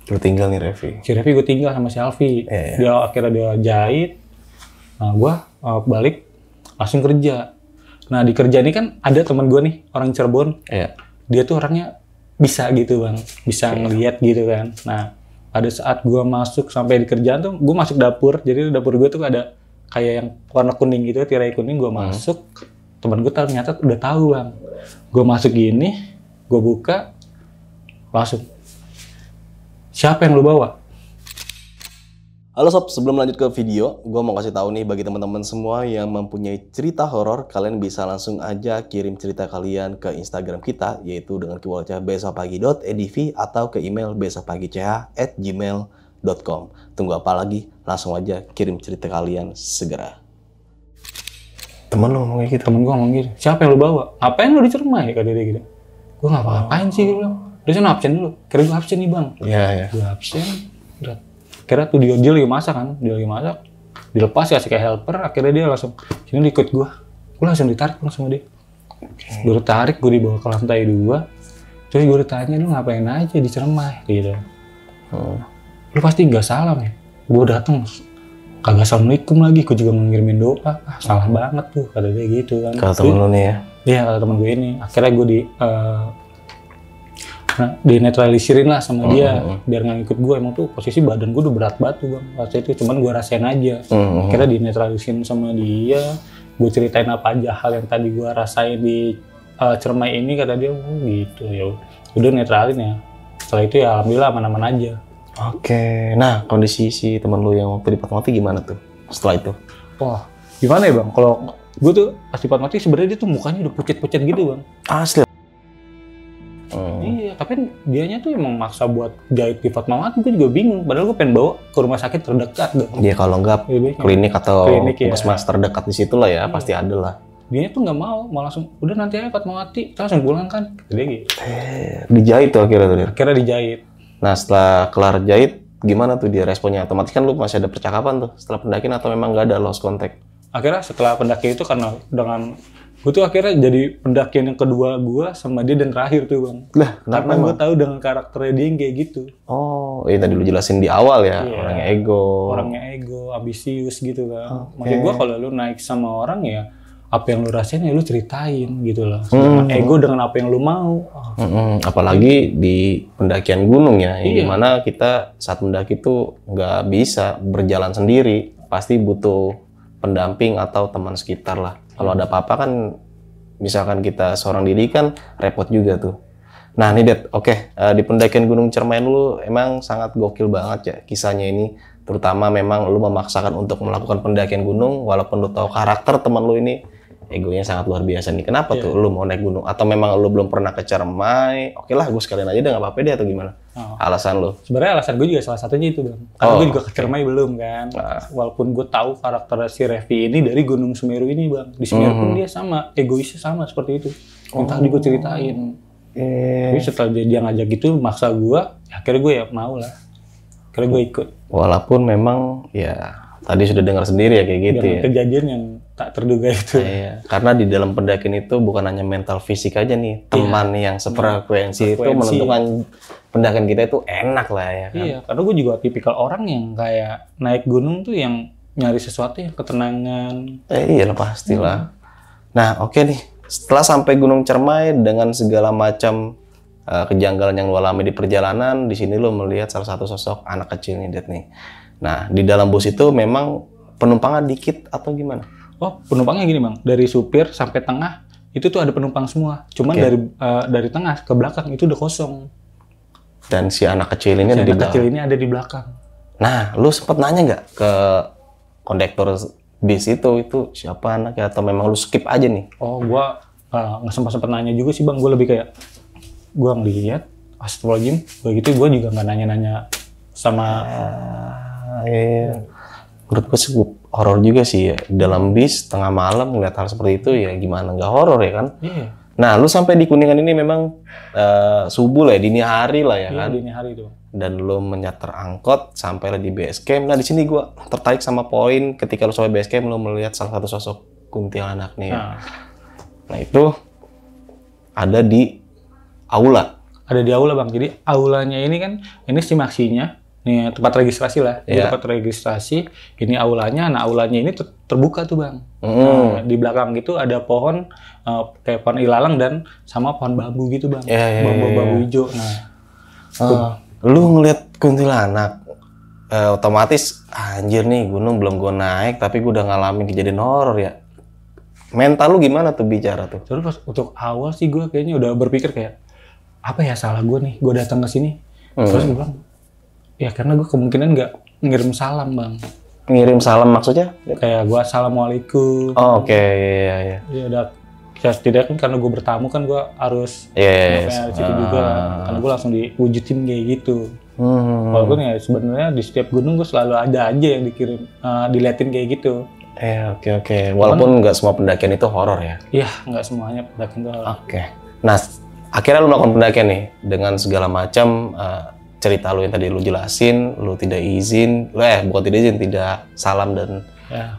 Lu tinggal nih Revi? Si Revi gue tinggal sama si Alfi. Dia akhirnya dia jahit. Nah gue balik langsung kerja. Nah di kerja ini kan ada teman gue nih, orang Cirebon. Dia tuh orangnya bisa gitu bang, bisa ngelihat gitu kan. Nah pada saat gue masuk sampai di kerjaan tuh, gue masuk dapur. Jadi dapur gue tuh ada kayak yang warna kuning gitu, tirai kuning. Gue masuk, teman gue ternyata udah tahu bang. Gue masuk gini, gue buka, langsung, siapa yang lu bawa? Halo sob, sebelum lanjut ke video, gue mau kasih tahu nih bagi teman-teman semua yang mempunyai cerita horor, kalian bisa langsung aja kirim cerita kalian ke Instagram kita, yaitu dengan keywordnya besokpagi.edv atau ke email besokpagi.ch@gmail.com. Tunggu apa lagi? Langsung aja kirim cerita kalian segera. Temen lo ngomong kayak gitu? Temen gue ngomong gitu, siapa yang lu bawa? Ngapain lu di Cermai? Kata dia gitu. Gue ngapa-ngapain sih, gue bilang. Dia sana absen dulu, kira gue absen nih bang. Iya. Gue absen, kira tuh dia lagi masak kan, dilepas kasih kayak helper, akhirnya dia langsung sini ikut gue langsung ditarik langsung sama dia. Gue ditarik, gue dibawa ke lantai 2, terus gue ditanya, lu ngapain aja di Cermai gitu. Lu pasti nggak salam ya? Gue datang kagak assalamualaikum lagi, gue juga ngirimin doa. Salah banget tuh, kata dia gitu kan. Kalau temen lu nih ya? Iya, kata temen gue ini. Akhirnya gue dinetralisirin lah sama dia, biar nggak ikut gue. Emang tuh posisi badan gue udah berat banget tuh bang, waktu itu cuman gue rasain aja. Akhirnya dinetralisirin sama dia, gue ceritain apa aja hal yang tadi gue rasain di Cermai ini, kata dia, gitu ya udah netralin ya. Setelah itu ya alhamdulillah aman-aman aja. Oke, nah kondisi si temen lu yang waktu di Fatmawati gimana tuh setelah itu? Wah, gimana ya bang, kalau gue tuh pas di Fatmawati sebenarnya dia tuh mukanya udah pucet-pucet gitu bang. Asli? Iya, tapi dianya tuh emang maksa buat jahit di Fatmawati, gue juga bingung. Padahal gue pengen bawa ke rumah sakit terdekat. Iya, kalau enggak klinik atau puskesmas terdekat di situ lah ya, pasti ada lah. Dianya tuh nggak mau, malah langsung, udah nanti aja Fatmawati, langsung pulang kan. Kata dia gitu. Dijahit tuh akhirnya tuh dia? Akhirnya dijahit. Nah setelah kelar jahit, gimana tuh dia responnya? Otomatis kan lu masih ada percakapan tuh setelah pendakian atau memang nggak ada lost contact? Akhirnya setelah pendakian itu karena dengan gue tuh akhirnya jadi pendakian yang kedua gue sama dia dan terakhir tuh bang. Lah, karena gue tahu dengan karakternya dia yang kayak gitu. Oh, iya tadi lu jelasin di awal ya, orangnya ego, ambisius gitu kan. Maksud gue kalau lu naik sama orang ya, apa yang lu rasain ya lu ceritain gitu loh. Ego dengan apa yang lu mau. Apalagi di pendakian gunung ya, yang dimana kita saat mendaki tuh nggak bisa berjalan sendiri, pasti butuh pendamping atau teman sekitar lah. Kalau ada apa-apa kan, misalkan kita seorang diri kan repot juga tuh. Nah nih Det, oke. Di pendakian Gunung Cermai lu emang sangat gokil banget ya kisahnya ini. Terutama memang lu memaksakan untuk melakukan pendakian gunung, walaupun lu tahu karakter teman lu ini egonya sangat luar biasa nih. Kenapa tuh lu mau naik gunung? Atau memang lu belum pernah ke Cermai? Oke lah, gue sekalian aja deh, nggak apa-apa deh, atau gimana? Alasan lu? Sebenarnya alasan gue juga salah satunya itu bang. Karena gue juga ke Cermai belum kan. Walaupun gue tahu karakter si Revi ini dari Gunung Semeru ini bang. Di Semeru pun dia sama, egoisnya sama seperti itu. Yang tadi gue ceritain. Tapi setelah dia ngajak gitu, maksa gue, ya akhirnya gue ya mau lah. Akhirnya gue ikut. Walaupun memang ya tadi sudah dengar sendiri ya kayak gitu ya. Kejadian yang tak terduga itu. Iya, karena di dalam pendakian itu bukan hanya mental fisik aja nih, teman yang sefrekuensi itu menentukan pendakian kita itu enak lah ya kan. Iya, karena gue juga tipikal orang yang kayak naik gunung tuh yang nyari sesuatu yang ketenangan. Iya lah pastilah. Nah oke nih, setelah sampai Gunung Cermai dengan segala macam kejanggalan yang lo alami di perjalanan, di sini lo melihat salah satu sosok anak kecil nih Det nih. Nah di dalam bus itu memang penumpangnya dikit atau gimana? Oh, penumpangnya gini bang, dari supir sampai tengah itu tuh ada penumpang semua. Cuman dari tengah ke belakang itu udah kosong. Dan si anak kecil ini ada di belakang. Nah, lu sempet nanya nggak ke kondektor bis itu siapa anaknya atau memang lu skip aja nih? Oh, gua nggak sempat nanya juga sih bang. Gua lebih kayak gua ngeliat, astagfirullahaladzim. Begitu gua juga nggak nanya-nanya sama. Menurut gue sih horor juga sih ya. Dalam bis tengah malam ngeliat hal seperti itu ya gimana nggak horor ya kan? Iya. Nah lu sampai di Kuningan ini memang subuh lah ya, dini hari lah ya kan? Dini hari itu. Dan lu menyater angkot sampai di base camp. Nah di sini gue tertarik sama poin ketika lu sampai base camp lu melihat salah satu sosok kuntilanak nih. Nah itu ada di aula. Ada di aula bang. Jadi aulanya ini kan ini simaksinya. Nih tempat registrasi lah, tempat registrasi. Ini aulanya, nah aulanya ini terbuka tuh bang. Nah, di belakang gitu ada pohon kayak pohon ilalang dan sama pohon bambu gitu bang. Bambu hijau. Nah, lu ngeliat kuntilanak, otomatis anjir nih gunung belum gue naik tapi gue udah ngalamin kejadian horor ya. Mental lu gimana tuh bicara tuh? Terus pas untuk awal sih gue kayaknya udah berpikir kayak apa ya salah gue nih, gue datang ke sini. Terus gue bilang ya karena gue kemungkinan nggak ngirim salam bang. Ngirim salam maksudnya? Kayak gue assalamualaikum. Oh, oke, iya. Ya udah, ya setidaknya kan karena gue bertamu kan gue harus Yes. di situ juga karena gue langsung diwujudin kayak gitu. Walaupun ya sebenarnya di setiap gunung gue selalu ada aja yang dikirim, diliatin kayak gitu. Oke. Walaupun nggak semua pendakian itu horor ya? Iya, nggak semuanya pendakian itu horor. Oke. Nah, akhirnya lu melakukan pendakian nih dengan segala macam cerita lu yang tadi lu jelasin, lu tidak izin, bukan tidak izin, tidak salam dan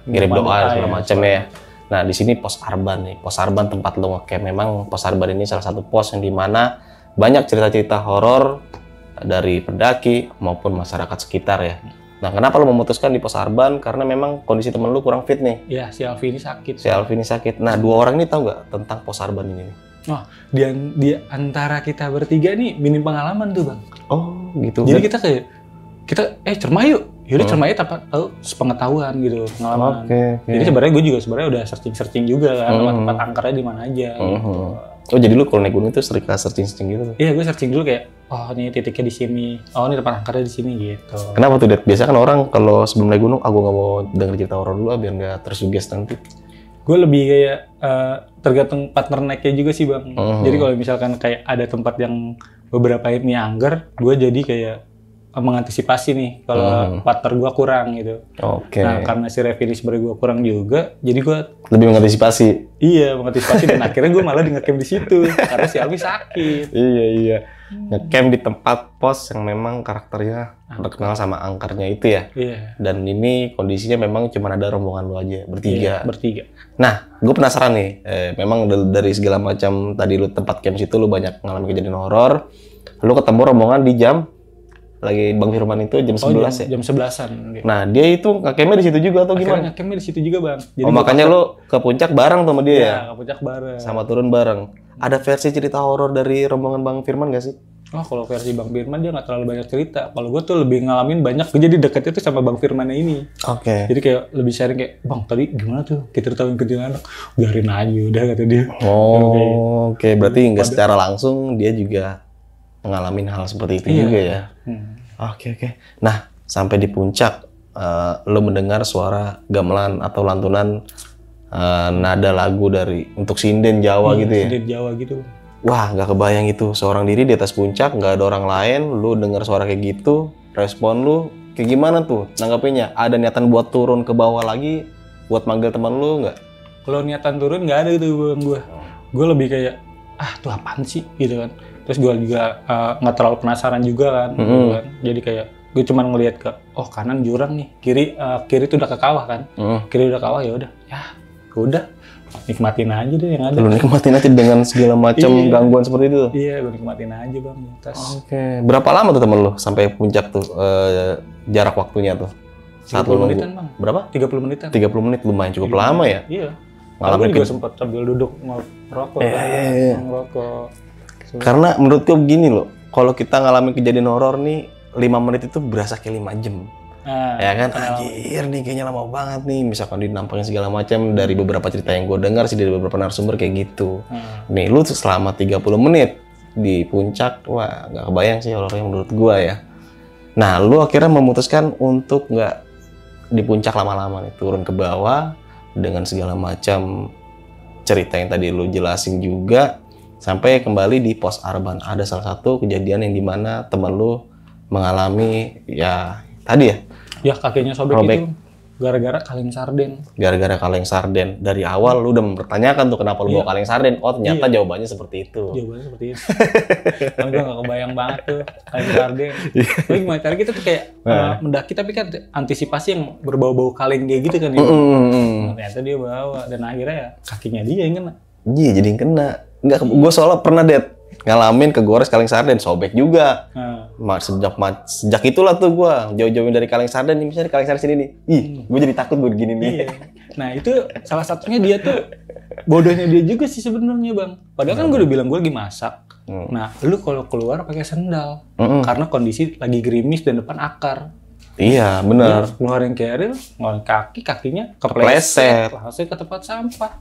ngirim doa segala macam ya. Nah, di sini pos Arban nih. Pos Arban tempat lu ngecamp. Memang pos Arban ini salah satu pos yang dimana banyak cerita-cerita horor dari pendaki maupun masyarakat sekitar ya. Nah, kenapa lu memutuskan di pos Arban? Karena memang kondisi temen lu kurang fit nih. Iya, si Alfi ini sakit. Nah, 2 orang ini tahu nggak tentang pos Arban ini? Oh, di antara kita bertiga nih minim pengalaman tuh bang. Oh, gitu. Jadi kita cermai yuk. Yaudah cermai tanpa tahu sepengetahuan gitu pengalaman. Oke. Jadi sebenarnya gue juga udah searching juga kan tempat angkernya di mana aja. Gitu. Oh, jadi lu kalau naik gunung itu sering searching gitu? Iya, gue searching dulu kayak, oh ini titiknya di sini, oh ini tempat angkernya di sini gitu. Kenapa tuh, Dad? Biasa kan orang kalau sebelum naik gunung, gue nggak mau denger cerita horor dulu biar nggak tersugesti nanti. Gue lebih kayak tergantung partner naiknya juga sih bang. Jadi kalau misalkan kayak ada tempat yang beberapa ini angker, gue jadi kayak mengantisipasi nih kalau partner gue kurang gitu. Oke. Nah karena si Revi sebenarnya gue kurang juga, jadi gue lebih mengantisipasi. Iya, mengantisipasi dan akhirnya gue malah ngecamp di situ karena si Alfi sakit. Iya. Ngecamp di tempat pos yang memang karakternya terkenal sama angkernya itu ya. Iya. Dan ini kondisinya memang cuma ada rombongan lu aja bertiga. Iya, bertiga. Nah, gue penasaran nih. Memang dari segala macam tadi lu tempat camp situ lu banyak mengalami kejadian horor. Lu ketemu rombongan di jam lagi Bang Firman itu jam 11 ya? Jam 11-an. Nah, dia itu ngecamp-nya di situ juga atau gimana? Ngecamp-nya di situ juga, Bang. Jadi makanya lu ke puncak bareng sama dia ya? Iya, ke puncak bareng. Sama turun bareng. Ada versi cerita horor dari rombongan Bang Firman gak sih? Oh, kalau versi Bang Firman dia nggak terlalu banyak cerita. Kalau gue tuh lebih ngalamin banyak, jadi deketnya tuh sama Bang Firman ini. Oke. Jadi kayak lebih sharing kayak, Bang tadi gimana tuh? Kita tahu kuntilanak, biarin aja udah kata dia. Oh, oke. Berarti nggak secara langsung dia juga ngalamin hal seperti itu juga ya? Oke. Nah, sampai di puncak, lo mendengar suara gamelan atau lantunan nada lagu dari untuk sinden Jawa gitu ya? Sinden Jawa gitu. Wah, nggak kebayang itu. Seorang diri di atas puncak, nggak ada orang lain, lu dengar suara kayak gitu, respon lu kayak gimana tuh nanggapinnya? Ada niatan buat turun ke bawah lagi, buat manggil teman lu nggak? Kalau niatan turun nggak ada gitu bang gue. Gue lebih kayak, tuh apaan sih gitu kan. Terus gue juga nggak terlalu penasaran juga kan, gitu kan. Jadi kayak gue cuma ngelihat ke, kanan jurang nih, kiri tuh udah ke kawah kan. Kiri udah kawah ya udah nikmatin aja deh yang ada. Lu nikmatin aja dengan segala macam gangguan seperti itu. Iya, gue nikmatin aja bang. Oke. Berapa lama tuh temen lu sampai puncak tuh jarak waktunya tuh? 30 menitan bang. Berapa? 30 menitan. 30 menit lumayan cukup lama ya? Iya. Ngalamin juga sempat sambil duduk ngerokok. Ngerokok. Karena menurut gue begini loh, kalau kita ngalamin kejadian horor nih 5 menit itu berasa kayak 5 jam. Ya kan, anjir nih kayaknya lama banget nih, misalkan dinampaknya segala macam. Dari beberapa cerita yang gue dengar sih dari beberapa narasumber kayak gitu. Nih lu selama 30 menit di puncak, wah nggak kebayang sih horornya menurut gue ya. Nah lu akhirnya memutuskan untuk nggak di puncak lama-lama nih, turun ke bawah dengan segala macam cerita yang tadi lu jelasin juga, sampai kembali di pos Arban. Ada salah satu kejadian yang dimana temen lu mengalami ya tadi ya? Ya kakinya sobek itu gara-gara kaleng sarden. Gara-gara kaleng sarden. Dari awal lu udah mempertanyakan tuh kenapa lu bawa kaleng sarden. Oh ternyata jawabannya seperti itu. Jawabannya seperti itu. Kan gue gak kebayang banget tuh kaleng sarden. Tapi gimana cara kita tuh kayak mendaki tapi kan antisipasi yang berbau-bau kaleng kayak gitu kan ya. Ternyata dia bawa dan akhirnya ya kakinya dia yang kena. Iya jadi yang kena. Enggak, gue soalnya pernah ngalamin kegores kaleng sarden, sobek juga. Sejak itulah tuh gue jauh-jauhin dari kaleng sarden. Misalnya kaleng sarden sini nih, gue jadi takut gue gini nih. Iya. Nah itu salah satunya dia tuh bodohnya dia juga sih sebenarnya bang. Padahal kan gue udah bilang gue lagi masak. Nah, lu kalau keluar pakai sendal, karena kondisi lagi gerimis dan depan akar. Iya, benar. Ngeluarin keril, ngeluarin kakinya kepleset, langsung ke tempat sampah.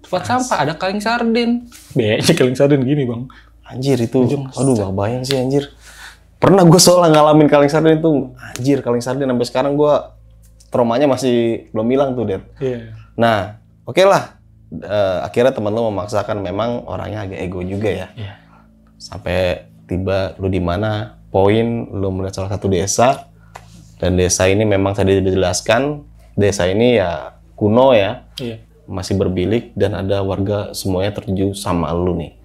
Tempat sampah ada kaleng sarden. Biasanya kaleng sarden gini bang. Anjir itu, aduh gak bayang sih anjir. Pernah gue soalnya ngalamin kaleng sarden itu, anjir kaleng sarden sampai sekarang gue traumanya masih belum hilang tuh, Det. Iya. Nah, oke lah. Akhirnya teman lo memaksakan, memang orangnya agak ego juga ya. Iya. Sampai tiba lu di mana, poin lu melihat salah satu desa, dan desa ini memang tadi dijelaskan, desa ini ya kuno ya, masih berbilik dan ada warga semuanya tertuju sama lu nih.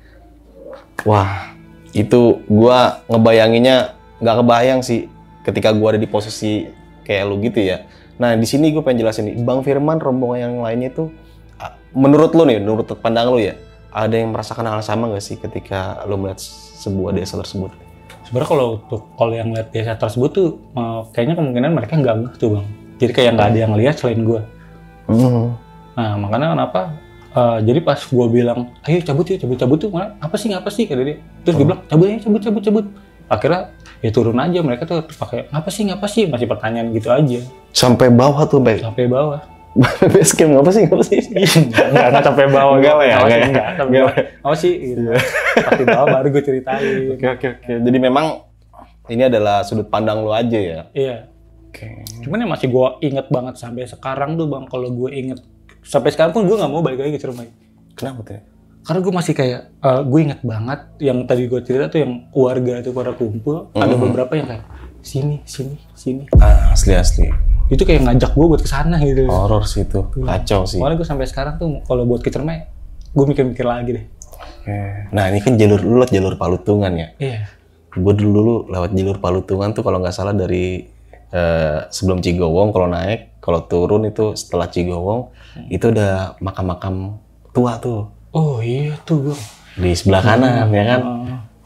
Wah, itu gua ngebayanginnya nggak kebayang sih ketika gua ada di posisi kayak lu gitu ya. Nah di sini gue pengen jelasin nih, Bang Firman, rombongan yang lainnya tuh, menurut lu nih, menurut pandang lu ya, ada yang merasakan hal sama nggak sih ketika lo melihat sebuah desa tersebut? Sebenarnya kalau yang lihat desa tersebut tuh kayaknya kemungkinan mereka nggak ngeh tuh bang. Jadi kayak nggak ada yang lihat selain gue. Nah makanya kenapa? Jadi pas gue bilang, ayo cabut tuh, apa sih kata dia. Terus gue bilang, cabut. Akhirnya ya turun aja, mereka tuh pakai ngapa sih, masih pertanyaan gitu aja. Sampai bawah tuh, Bay? Sampai bawah. Base camp ngapa sih? Enggak sampai bawah. Enggak lah ya? Enggak. Apa sih? Gitu. Pasti bawah baru gue ceritain. Oke. Jadi memang ini adalah sudut pandang lo aja ya? Iya. Cuman yang masih gue inget banget sampai sekarang tuh bang, kalau gue inget sampai sekarang pun gue nggak mau balik lagi ke Ciremai. Kenapa tuh? Karena gue masih kayak, gue inget banget yang tadi gue cerita tuh yang warga itu pada kumpul, ada beberapa yang kayak sini. Asli. Itu kayak ngajak gue buat kesana gitu. Horor sih itu, kacau sih. Makanya gue sampai sekarang tuh kalau buat ke Ciremai, gue mikir-mikir lagi deh. Nah ini kan jalur Palutungan ya? Iya. Gue dulu lewat jalur Palutungan tuh kalau nggak salah dari sebelum Cigowong kalau naik, kalau turun itu setelah Cigowong, itu udah makam-makam tua tuh. Oh iya tuh gue. Di sebelah kanan ya kan?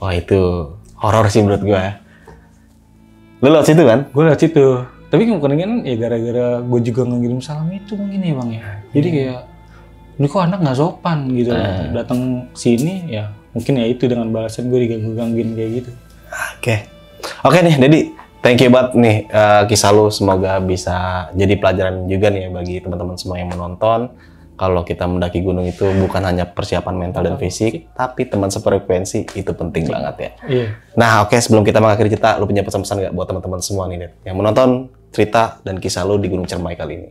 Wah itu horor sih menurut gue. Lu lewat situ kan? Gue lewat situ. Tapi kemungkinan ya gara-gara gue juga ngirim salam itu mungkin ya bang ya. Jadi kayak, ini kok anak nggak sopan gitu. Datang sini ya mungkin ya itu dengan balasan gue digangguin kayak gitu. Oke nih Dedi, thank you banget nih kisah lu, semoga bisa jadi pelajaran juga nih bagi teman-teman semua yang menonton. Kalau kita mendaki gunung itu bukan hanya persiapan mental dan fisik, tapi teman sefrekuensi itu penting banget ya. Iya. Nah oke, sebelum kita mengakhiri cerita, lu punya pesan-pesan nggak buat teman-teman semua nih, Ded, yang menonton cerita dan kisah lu di Gunung Ciremai kali ini?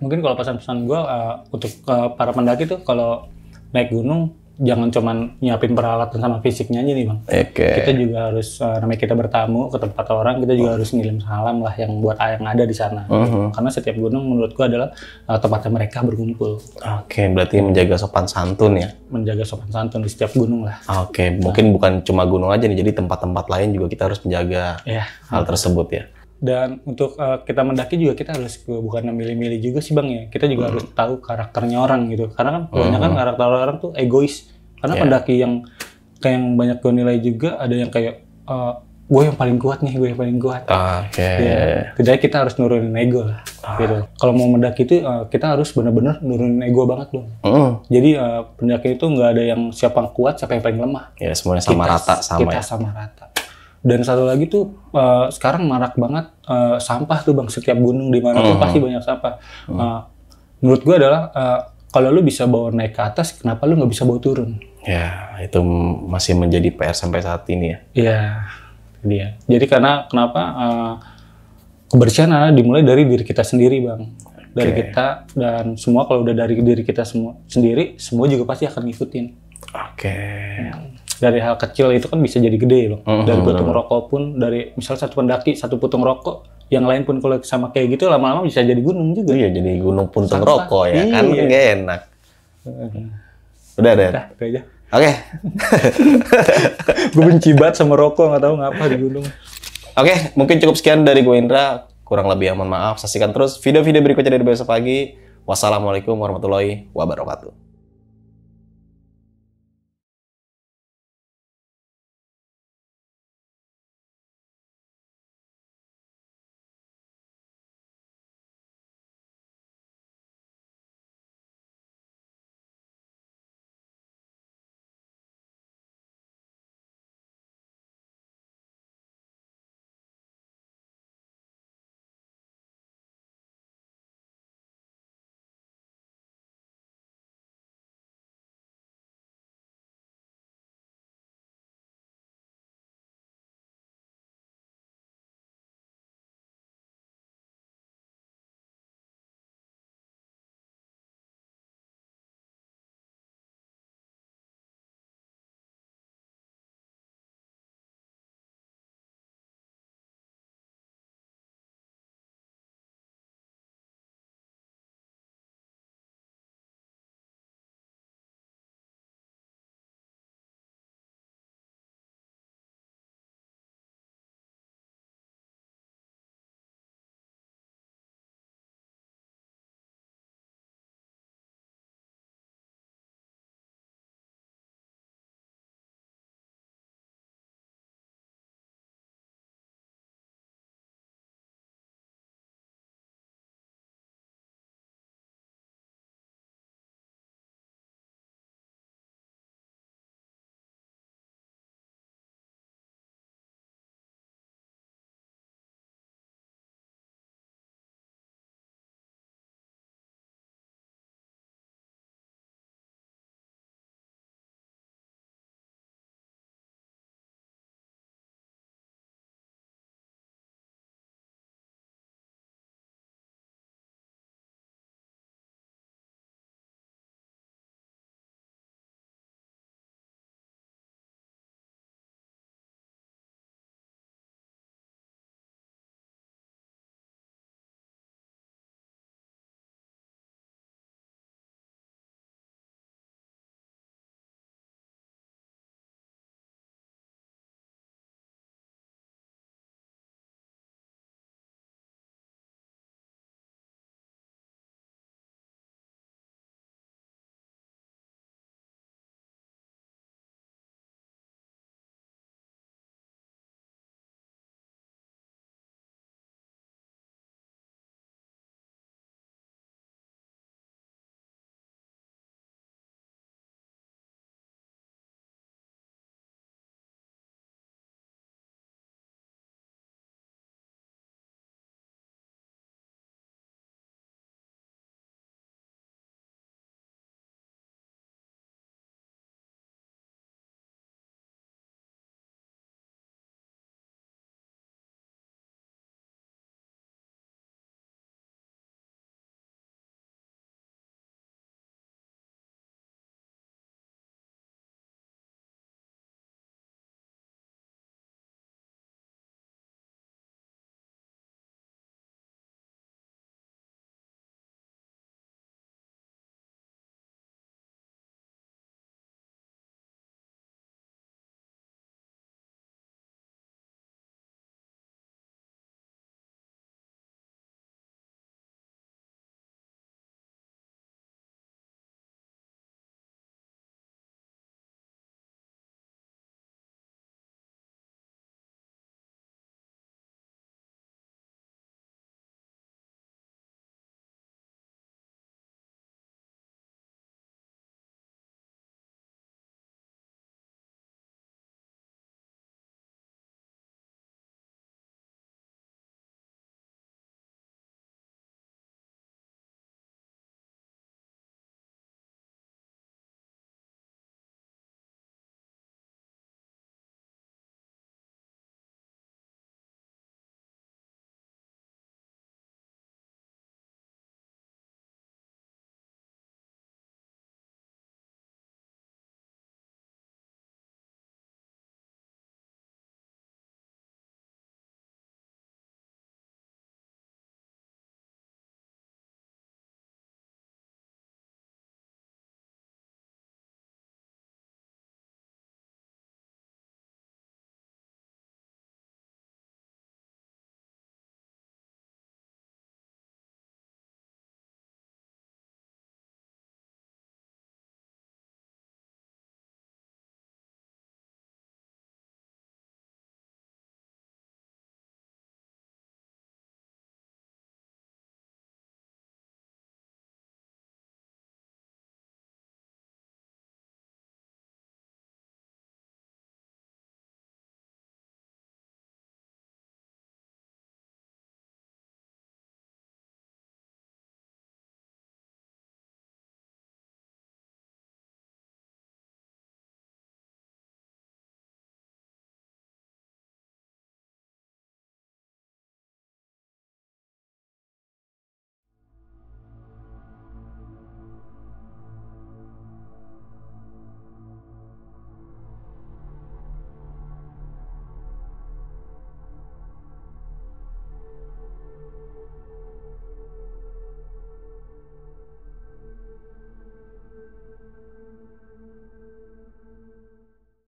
Mungkin kalau pesan-pesan gue untuk para pendaki tuh, kalau naik gunung jangan cuman nyiapin peralatan sama fisiknya aja nih bang. Kita juga harus, namanya kita bertamu ke tempat orang, kita juga harus ngirim salam lah yang buat yang ada di sana. Karena setiap gunung menurut gue adalah tempatnya mereka berkumpul. Berarti menjaga sopan santun ya? Menjaga sopan santun di setiap gunung lah. Mungkin bukan cuma gunung aja nih, jadi tempat-tempat lain juga kita harus menjaga hal tersebut ya. Dan untuk kita mendaki juga kita harus bukan milih-milih juga sih bang ya. Kita juga harus tahu karakternya orang gitu. Karena kan kebanyakan karakter orang tuh egois. Karena pendaki yang kayak yang banyak gue nilai juga ada yang kayak gue yang paling kuat. Ya, jadi kita harus nurunin ego lah. Gitu. Kalau mau mendaki itu kita harus benar-benar nurunin ego banget loh. Jadi pendaki itu nggak ada yang siapa yang kuat, siapa yang paling lemah. Ya semuanya sama rata. Kita sama rata. Dan satu lagi tuh sekarang marak banget sampah tuh bang, setiap gunung di mana tuh pasti banyak sampah. Menurut gue adalah kalau lu bisa bawa naik ke atas, kenapa lu nggak bisa bawa turun? Ya itu masih menjadi PR sampai saat ini ya. Iya, dia. Jadi kenapa kebersihan adalah dimulai dari diri kita sendiri bang. Dari kita dan semua, kalau udah dari diri kita sendiri, semua juga pasti akan ngikutin. Dari hal kecil itu kan bisa jadi gede loh. Dari putung rokok pun, dari misal satu pendaki, satu putung rokok, yang lain pun kalau sama kayak gitu lama-lama bisa jadi gunung juga. Iya, jadi gunung puntung rokok ya kan, nggak enak. Udah deh. Itu aja. Oke. Gue benci banget sama rokok, nggak tahu ngapa di gunung. Oke, mungkin cukup sekian dari gue Indra. Kurang lebih mohon maaf. Saksikan terus video-video berikutnya dari Besok Pagi. Wassalamualaikum warahmatullahi wabarakatuh.